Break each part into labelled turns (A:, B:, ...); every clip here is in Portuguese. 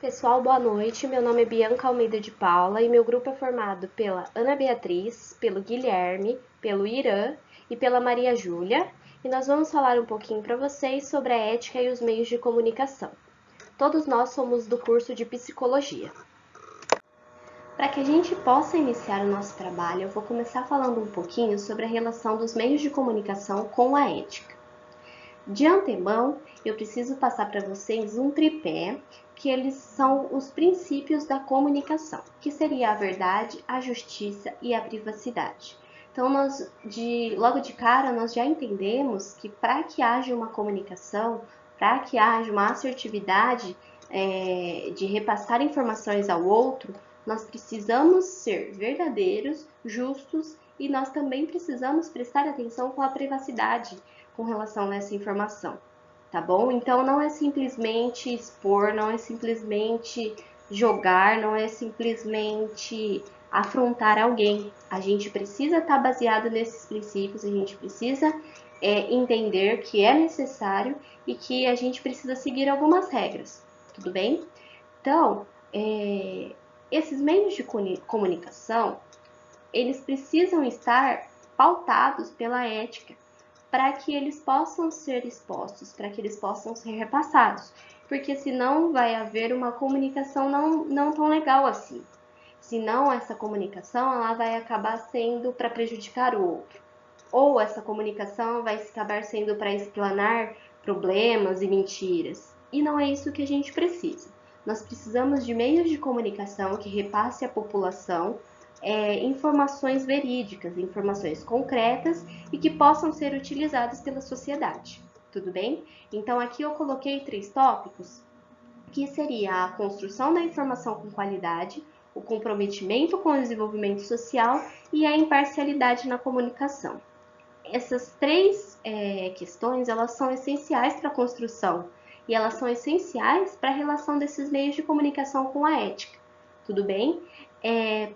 A: Pessoal, boa noite. Meu nome é Bianca Almeida de Paula e meu grupo é formado pela Ana Beatriz, pelo Guilherme, pelo Irã e pela Maria Júlia, e nós vamos falar um pouquinho para vocês sobre a ética e os meios de comunicação. Todos nós somos do curso de Psicologia. Para que a gente possa iniciar o nosso trabalho, eu vou começar falando um pouquinho sobre a relação dos meios de comunicação com a ética. De antemão, eu preciso passar para vocês um tripé, que eles são os princípios da comunicação, que seria a verdade, a justiça e a privacidade. Então, logo de cara, nós já entendemos que para que haja uma comunicação, para que haja uma assertividade de repassar informações ao outro, nós precisamos ser verdadeiros, justos e nós também precisamos prestar atenção com a privacidade com relação a essa informação, tá bom? Então não é simplesmente expor, não é simplesmente jogar, não é simplesmente afrontar alguém. A gente precisa estar baseado nesses princípios, a gente precisa entender que é necessário e que a gente precisa seguir algumas regras, tudo bem? Então, esses meios de comunicação, eles precisam estar pautados pela ética, para que eles possam ser expostos, para que eles possam ser repassados, porque senão vai haver uma comunicação não tão legal assim. Senão essa comunicação ela vai acabar sendo para prejudicar o outro, ou essa comunicação vai acabar sendo para explanar problemas e mentiras. E não é isso que a gente precisa. Nós precisamos de meios de comunicação que repasse à população informações verídicas, informações concretas e que possam ser utilizadas pela sociedade. Tudo bem? Então aqui eu coloquei 3 tópicos, que seria a construção da informação com qualidade, o comprometimento com o desenvolvimento social e a imparcialidade na comunicação. Essas 3 questões, elas são essenciais para a construção e elas são essenciais para a relação desses meios de comunicação com a ética. Tudo bem?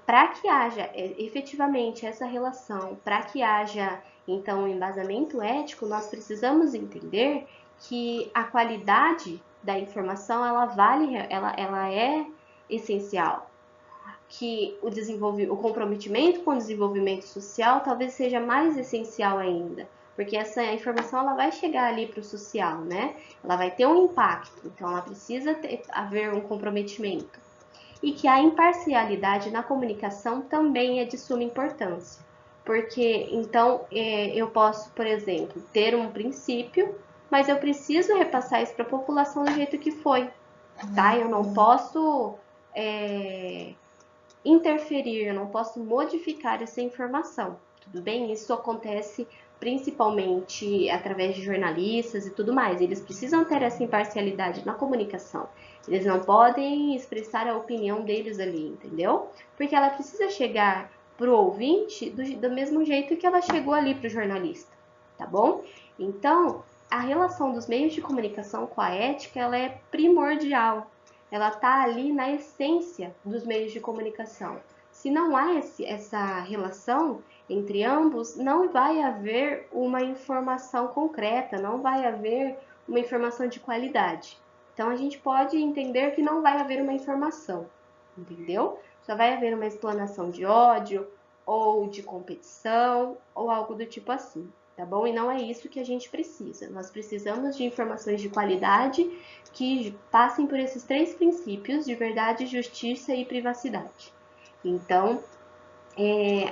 A: Para que haja efetivamente essa relação, para que haja então um embasamento ético, nós precisamos entender que a qualidade da informação ela é essencial, que o comprometimento com o desenvolvimento social talvez seja mais essencial ainda, porque essa informação ela vai chegar ali para o social, né? Ela vai ter um impacto, então ela precisa haver um comprometimento. E que a imparcialidade na comunicação também é de suma importância, porque então eu posso, por exemplo, ter um princípio, mas eu preciso repassar isso para a população do jeito que foi, tá? Eu não posso interferir, eu não posso modificar essa informação, tudo bem? Isso acontece principalmente através de jornalistas e tudo mais. Eles precisam ter essa imparcialidade na comunicação. Eles não podem expressar a opinião deles ali, entendeu? Porque ela precisa chegar pro ouvinte do mesmo jeito que ela chegou ali pro jornalista, tá bom? Então, a relação dos meios de comunicação com a ética, ela é primordial. Ela está ali na essência dos meios de comunicação. Se não há essa relação entre ambos, não vai haver uma informação concreta, não vai haver uma informação de qualidade. Então a gente pode entender que não vai haver uma informação, entendeu? Só vai haver uma explanação de ódio ou de competição ou algo do tipo assim, tá bom? E não é isso que a gente precisa. Nós precisamos de informações de qualidade que passem por esses 3 princípios de verdade, justiça e privacidade. Então,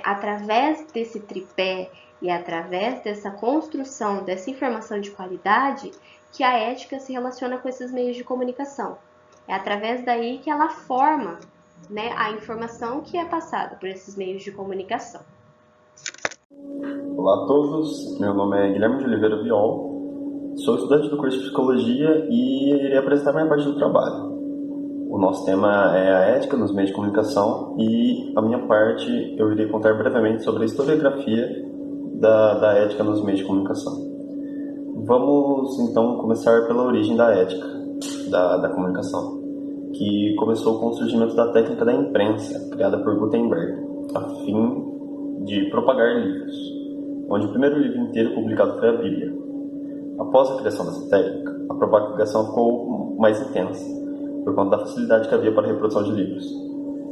A: através desse tripé e através dessa construção dessa informação de qualidade que a ética se relaciona com esses meios de comunicação. É através daí que ela forma, né, a informação que é passada por esses meios de comunicação.
B: Olá a todos, meu nome é Guilherme de Oliveira Viol, sou estudante do curso de Psicologia e irei apresentar minha parte do trabalho. O nosso tema é a ética nos meios de comunicação e a minha parte eu irei contar brevemente sobre a historiografia da ética nos meios de comunicação. Vamos então começar pela origem da ética da comunicação, que começou com o surgimento da técnica da imprensa, criada por Gutenberg, a fim de propagar livros, onde o primeiro livro inteiro publicado foi a Bíblia. Após a criação dessa técnica, a propagação ficou mais intensa, por conta da facilidade que havia para a reprodução de livros.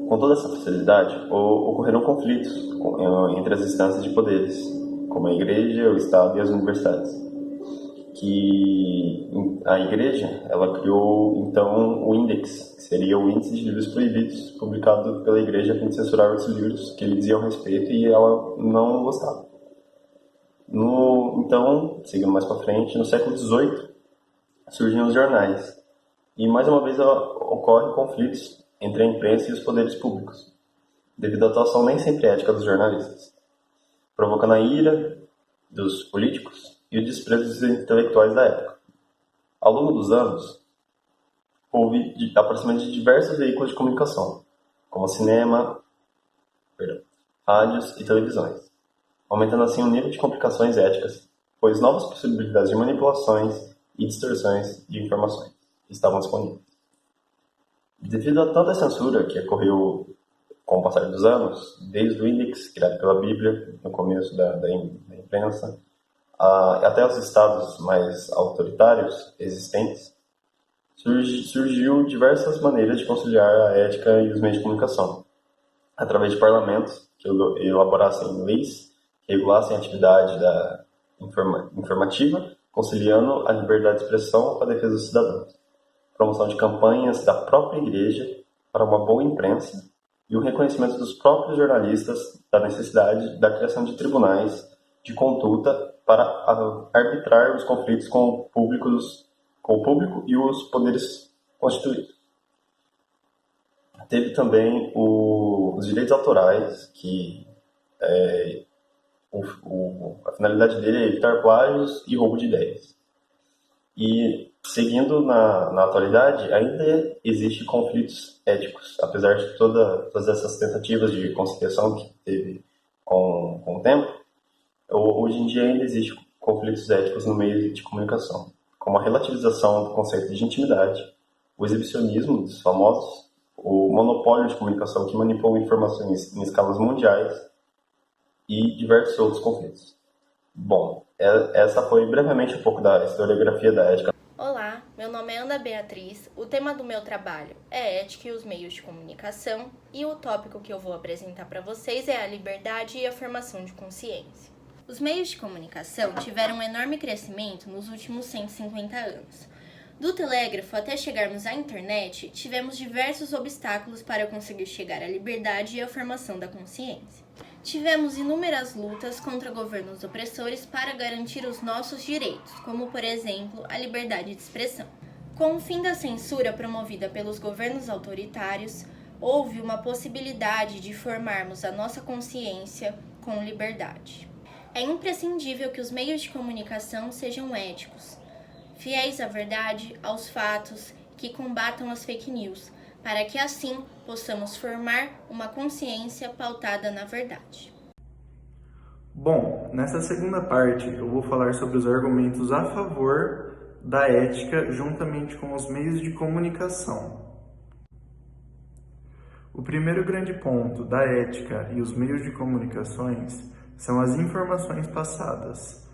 B: Com toda essa facilidade, ocorreram conflitos entre as instâncias de poderes, como a Igreja, o Estado e as universidades. Que a Igreja, ela criou então o Index, que seria o Índice de Livros Proibidos, publicado pela Igreja a fim de censurar outros livros que lhe diziam respeito e ela não gostava. Então, seguindo mais para frente, no século XVIII surgem os jornais e mais uma vez ocorrem conflitos entre a imprensa e os poderes públicos, devido à atuação nem sempre ética dos jornalistas, provocando a ira dos políticos e o desprezo dos intelectuais da época. Ao longo dos anos, houve aparecimento de diversos veículos de comunicação, como cinema, rádios e televisões, aumentando assim o nível de complicações éticas, pois novas possibilidades de manipulações e distorções de informações estavam disponíveis. Devido a tanta censura que ocorreu com o passar dos anos, desde o Index, criado pela Bíblia, no começo da imprensa, até os estados mais autoritários existentes, surgiu diversas maneiras de conciliar a ética e os meios de comunicação, através de parlamentos que elaborassem leis que regulassem a atividade informativa, conciliando a liberdade de expressão com a defesa dos cidadãos, promoção de campanhas da própria Igreja para uma boa imprensa e o reconhecimento dos próprios jornalistas da necessidade da criação de tribunais de conduta para arbitrar os conflitos com o público e os poderes constituídos. Teve também os direitos autorais, que a finalidade dele é evitar plágios e roubo de ideias. E, seguindo na atualidade, ainda existem conflitos éticos, apesar de todas essas tentativas de conciliação que teve com o tempo. Hoje em dia ainda existem conflitos éticos no meio de comunicação, como a relativização do conceito de intimidade, o exibicionismo dos famosos, o monopólio de comunicação que manipula informações em escalas mundiais e diversos outros conflitos. Bom, essa foi brevemente um pouco da historiografia da ética.
C: Olá, meu nome é Ana Beatriz, o tema do meu trabalho é ética e os meios de comunicação e o tópico que eu vou apresentar para vocês é a liberdade e a formação de consciência. Os meios de comunicação tiveram um enorme crescimento nos últimos 150 anos. Do telégrafo até chegarmos à internet, tivemos diversos obstáculos para conseguir chegar à liberdade e à formação da consciência. Tivemos inúmeras lutas contra governos opressores para garantir os nossos direitos, como, por exemplo, a liberdade de expressão. Com o fim da censura promovida pelos governos autoritários, houve uma possibilidade de formarmos a nossa consciência com liberdade. É imprescindível que os meios de comunicação sejam éticos, fiéis à verdade, aos fatos, que combatam as fake news, para que assim possamos formar uma consciência pautada na verdade.
D: Bom, nessa segunda parte eu vou falar sobre os argumentos a favor da ética juntamente com os meios de comunicação. O primeiro grande ponto da ética e os meios de comunicações são as informações passadas.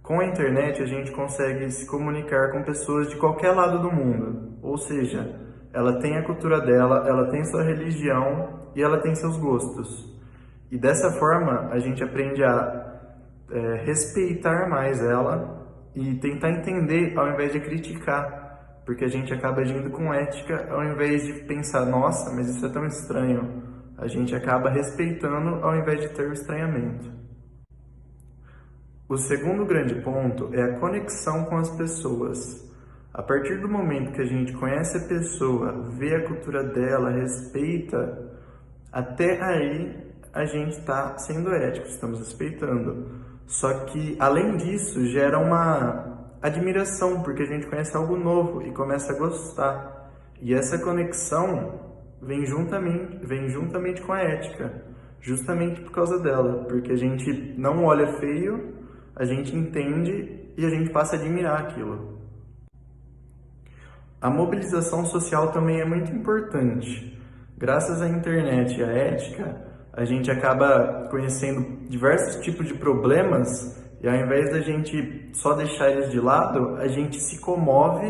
D: Com a internet a gente consegue se comunicar com pessoas de qualquer lado do mundo, ou seja, ela tem a cultura dela, ela tem sua religião e ela tem seus gostos. E dessa forma a gente aprende a respeitar mais ela e tentar entender ao invés de criticar, porque a gente acaba agindo com ética ao invés de pensar, nossa, mas isso é tão estranho. A gente acaba respeitando ao invés de ter o estranhamento. O segundo grande ponto é a conexão com as pessoas. A partir do momento que a gente conhece a pessoa, vê a cultura dela, respeita, até aí a gente está sendo ético, estamos respeitando. Só que, além disso, gera uma admiração, porque a gente conhece algo novo e começa a gostar. E essa conexão vem juntamente com a ética, justamente por causa dela, porque a gente não olha feio, a gente entende e a gente passa a admirar aquilo. A mobilização social também é muito importante. Graças à internet e à ética, a gente acaba conhecendo diversos tipos de problemas e ao invés da gente só deixar eles de lado, a gente se comove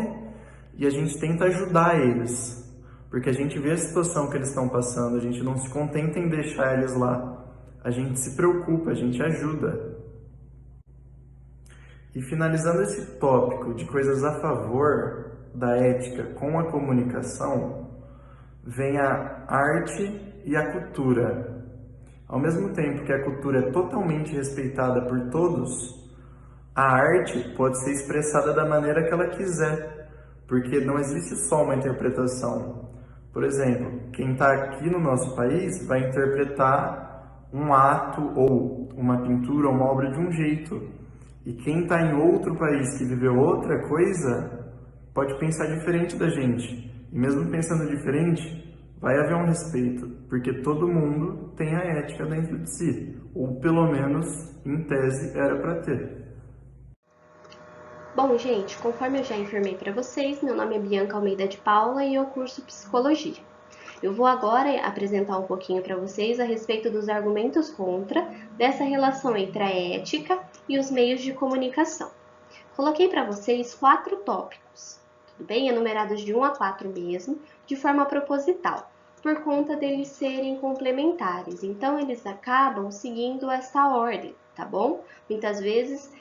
D: e a gente tenta ajudar eles. porque a gente vê a situação que eles estão passando, a gente não se contenta em deixar eles lá, a gente se preocupa, a gente ajuda. E finalizando esse tópico de coisas a favor da ética com a comunicação, vem a arte e a cultura. Ao mesmo tempo que a cultura é totalmente respeitada por todos, a arte pode ser expressada da maneira que ela quiser, porque não existe só uma interpretação. Por exemplo, quem está aqui no nosso país vai interpretar um ato ou uma pintura ou uma obra de um jeito. E quem está em outro país que viveu outra coisa pode pensar diferente da gente. E mesmo pensando diferente, vai haver um respeito, porque todo mundo tem a ética dentro de si, ou pelo menos, em tese, era para ter.
A: Bom, gente, conforme eu já informei para vocês, meu nome é Bianca Almeida de Paula e eu curso Psicologia. Eu vou agora apresentar um pouquinho para vocês a respeito dos argumentos contra dessa relação entre a ética e os meios de comunicação. Coloquei para vocês 4 tópicos, tudo bem? Enumerados de 1 a 4 mesmo, de forma proposital, por conta deles serem complementares. Então, eles acabam seguindo essa ordem, tá bom? Muitas vezes,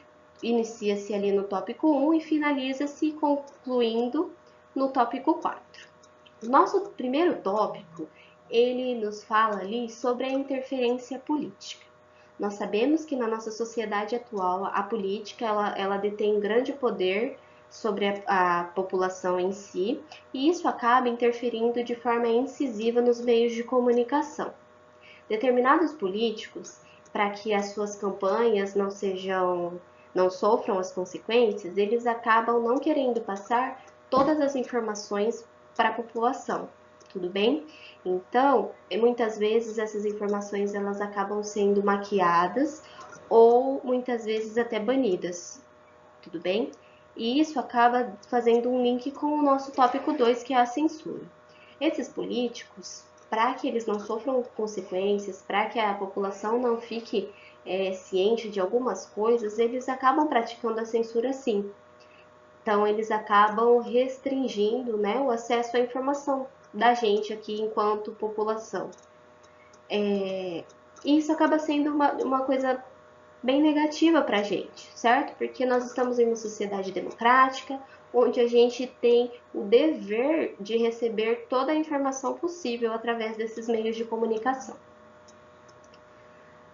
A: inicia-se ali no tópico 1 e finaliza-se concluindo no tópico 4. O nosso primeiro tópico, ele nos fala ali sobre a interferência política. Nós sabemos que na nossa sociedade atual, a política ela detém grande poder sobre a população em si, e isso acaba interferindo de forma incisiva nos meios de comunicação. Determinados políticos, para que as suas campanhas não sofram as consequências, eles acabam não querendo passar todas as informações para a população, tudo bem? Então, muitas vezes essas informações elas acabam sendo maquiadas ou muitas vezes até banidas, tudo bem? E isso acaba fazendo um link com o nosso tópico 2, que é a censura. Esses políticos, para que eles não sofram consequências, para que a população não fique ciente de algumas coisas, eles acabam praticando a censura sim. Então, eles acabam restringindo, né, o acesso à informação da gente aqui enquanto população. E isso acaba sendo uma coisa bem negativa para a gente, certo? Porque nós estamos em uma sociedade democrática, onde a gente tem o dever de receber toda a informação possível através desses meios de comunicação.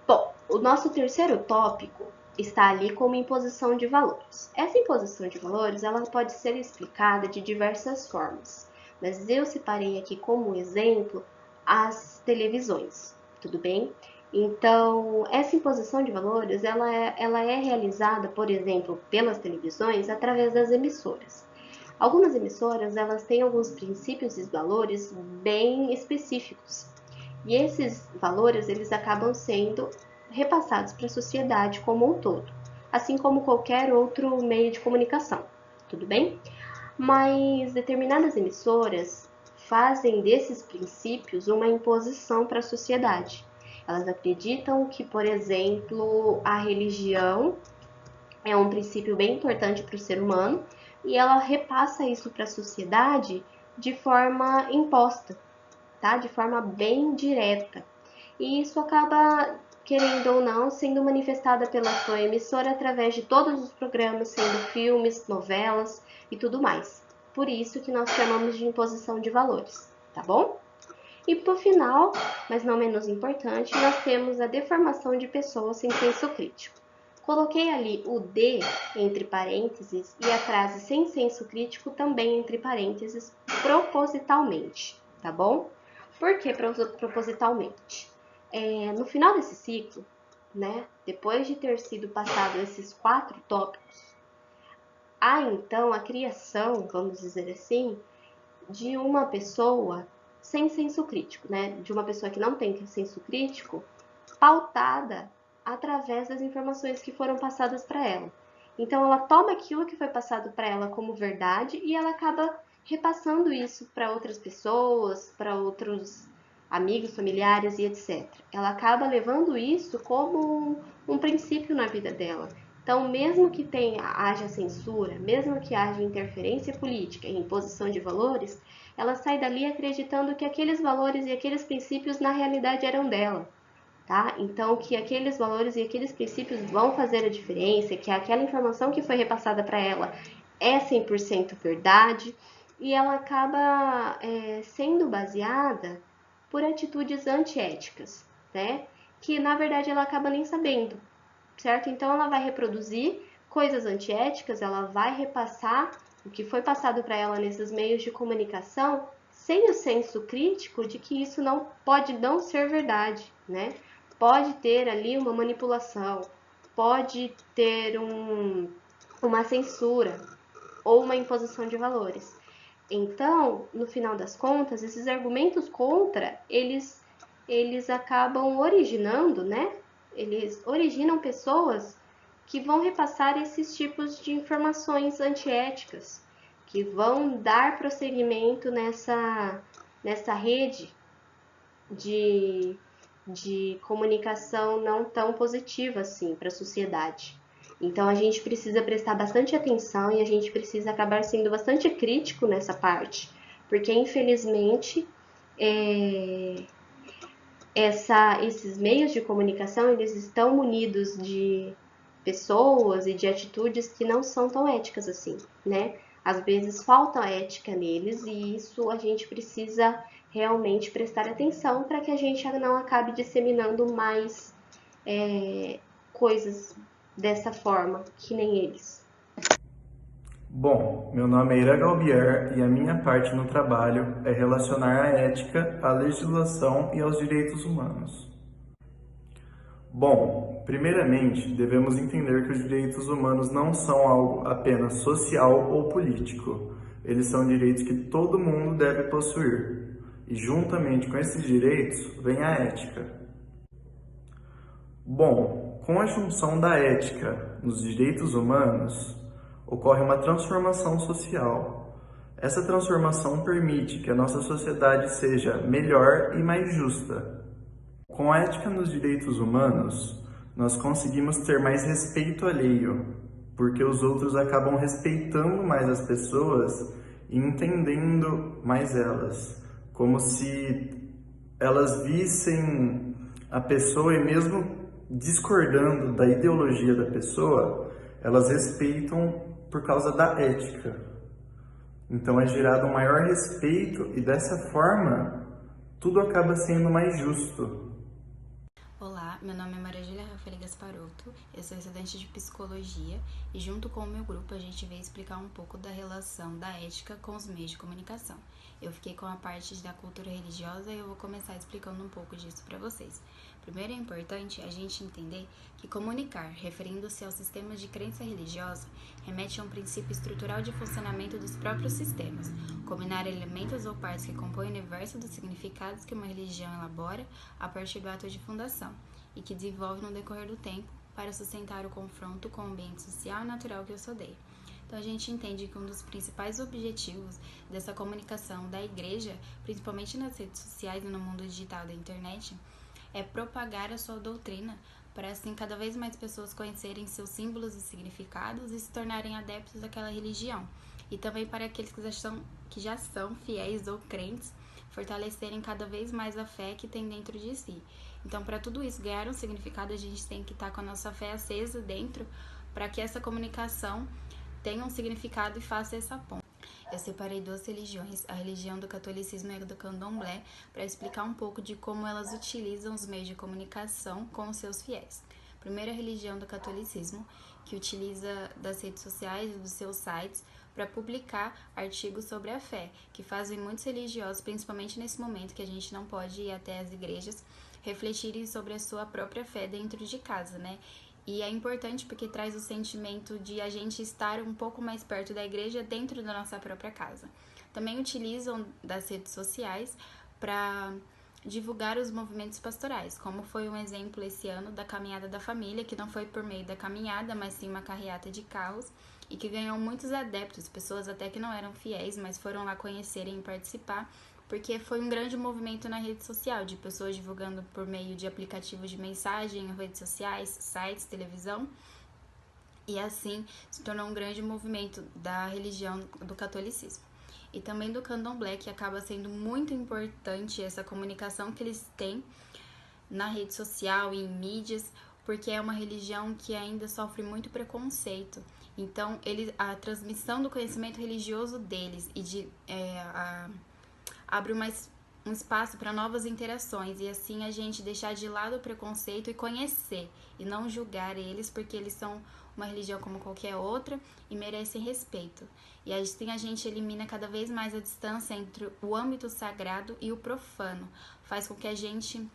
A: Bom, o nosso terceiro tópico está ali como imposição de valores. Essa imposição de valores ela pode ser explicada de diversas formas, mas eu separei aqui como exemplo as televisões, tudo bem? Então, essa imposição de valores ela é realizada, por exemplo, pelas televisões através das emissoras. Algumas emissoras elas têm alguns princípios e valores bem específicos, e esses valores eles acabam sendo repassados para a sociedade como um todo, assim como qualquer outro meio de comunicação, tudo bem? Mas determinadas emissoras fazem desses princípios uma imposição para a sociedade. Elas acreditam que, por exemplo, a religião é um princípio bem importante para o ser humano e ela repassa isso para a sociedade de forma imposta, tá? De forma bem direta. E isso acaba, querendo ou não, sendo manifestada pela sua emissora através de todos os programas, sendo filmes, novelas e tudo mais. Por isso que nós chamamos de imposição de valores, tá bom? E por final, mas não menos importante, nós temos a deformação de pessoas sem senso crítico. Coloquei ali o D entre parênteses e a frase sem senso crítico também entre parênteses propositalmente, tá bom? Por que propositalmente? No final desse ciclo, né, depois de ter sido passado esses 4 tópicos, há então a criação, vamos dizer assim, de uma pessoa sem senso crítico, né, de uma pessoa que não tem senso crítico, pautada através das informações que foram passadas para ela. Então, ela toma aquilo que foi passado para ela como verdade e ela acaba repassando isso para outras pessoas, para outros amigos, familiares e etc. Ela acaba levando isso como um princípio na vida dela. Então, mesmo que haja censura, mesmo que haja interferência política e imposição de valores, ela sai dali acreditando que aqueles valores e aqueles princípios na realidade eram dela, tá? Então, que aqueles valores e aqueles princípios vão fazer a diferença, que aquela informação que foi repassada para ela é 100% verdade, e ela acaba sendo baseada por atitudes antiéticas, né? Que na verdade ela acaba nem sabendo, certo? Então ela vai reproduzir coisas antiéticas, ela vai repassar o que foi passado para ela nesses meios de comunicação sem o senso crítico de que isso não pode não ser verdade, né? Pode ter ali uma manipulação, pode ter uma censura ou uma imposição de valores. Então, no final das contas, esses argumentos contra, eles acabam originando, né? Eles originam pessoas que vão repassar esses tipos de informações antiéticas, que vão dar prosseguimento nessa rede de comunicação não tão positiva assim para a sociedade. Então a gente precisa prestar bastante atenção e a gente precisa acabar sendo bastante crítico nessa parte, porque infelizmente esses meios de comunicação eles estão munidos de pessoas e de atitudes que não são tão éticas assim, né? Às vezes falta ética neles e isso a gente precisa realmente prestar atenção para que a gente não acabe disseminando mais coisas dessa forma, que nem eles.
D: Bom, meu nome é Ira Galbier e a minha parte no trabalho é relacionar a ética, à legislação e aos direitos humanos. Bom, primeiramente, devemos entender que os direitos humanos não são algo apenas social ou político. Eles são direitos que todo mundo deve possuir. E juntamente com esses direitos, vem a ética. Bom, com a junção da ética nos direitos humanos, ocorre uma transformação social. Essa transformação permite que a nossa sociedade seja melhor e mais justa. Com a ética nos direitos humanos, nós conseguimos ter mais respeito alheio, porque os outros acabam respeitando mais as pessoas e entendendo mais elas, como se elas vissem a pessoa e mesmo discordando da ideologia da pessoa, elas respeitam por causa da ética. Então é gerado um maior respeito e dessa forma tudo acaba sendo mais justo.
E: Olá, meu nome é Maria Júlia Rafael Gasparotto, eu sou estudante de Psicologia e junto com o meu grupo a gente veio explicar um pouco da relação da ética com os meios de comunicação. Eu fiquei com a parte da cultura religiosa e eu vou começar explicando um pouco disso para vocês. Primeiro é importante a gente entender que comunicar, referindo-se ao sistema de crença religiosa, remete a um princípio estrutural de funcionamento dos próprios sistemas, combinar elementos ou partes que compõem o universo dos significados que uma religião elabora a partir do ato de fundação e que desenvolve no decorrer do tempo para sustentar o confronto com o ambiente social e natural que os rodeia. Então a gente entende que um dos principais objetivos dessa comunicação da igreja, principalmente nas redes sociais e no mundo digital da internet, é propagar a sua doutrina para assim cada vez mais pessoas conhecerem seus símbolos e significados e se tornarem adeptos daquela religião. E também para aqueles que já são fiéis ou crentes, fortalecerem cada vez mais a fé que tem dentro de si. Então, para tudo isso ganhar um significado, a gente tem que estar com a nossa fé acesa dentro para que essa comunicação tenha um significado e faça essa ponte. Eu separei duas religiões, a religião do catolicismo e a do candomblé, para explicar um pouco de como elas utilizam os meios de comunicação com os seus fiéis. Primeiro, a religião do catolicismo, que utiliza das redes sociais e dos seus sites para publicar artigos sobre a fé, que fazem muitos religiosos, principalmente nesse momento que a gente não pode ir até as igrejas, refletirem sobre a sua própria fé dentro de casa, né? E é importante porque traz o sentimento de a gente estar um pouco mais perto da igreja dentro da nossa própria casa. Também utilizam das redes sociais para divulgar os movimentos pastorais, como foi um exemplo esse ano da Caminhada da Família, que não foi por meio da caminhada, mas sim uma carreata de carros, e que ganhou muitos adeptos, pessoas até que não eram fiéis, mas foram lá conhecerem e participar, porque foi um grande movimento na rede social, de pessoas divulgando por meio de aplicativos de mensagem, redes sociais, sites, televisão, e assim se tornou um grande movimento da religião do catolicismo. e também do candomblé, que acaba sendo muito importante essa comunicação que eles têm na rede social e em mídias, porque é uma religião que ainda sofre muito preconceito. Então, a transmissão do conhecimento religioso deles abre um espaço para novas interações, e assim a gente deixar de lado o preconceito e conhecer, e não julgar eles, porque eles são uma religião como qualquer outra e merecem respeito. E assim a gente elimina cada vez mais a distância entre o âmbito sagrado e o profano, faz com que a gente...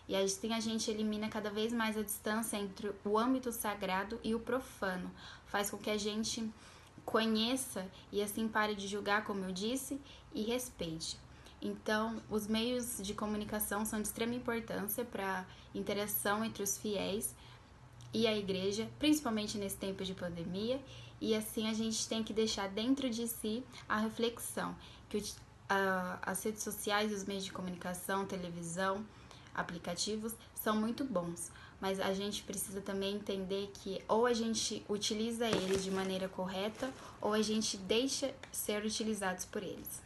E: E assim a gente elimina cada vez mais a distância entre o âmbito sagrado e o profano, faz com que a gente conheça e assim pare de julgar, como eu disse, e respeite. Então, os meios de comunicação são de extrema importância para a interação entre os fiéis e a igreja, principalmente nesse tempo de pandemia, e assim a gente tem que deixar dentro de si a reflexão, que as redes sociais e os meios de comunicação, televisão, aplicativos, são muito bons, mas a gente precisa também entender que ou a gente utiliza eles de maneira correta, ou a gente deixa ser utilizados por eles.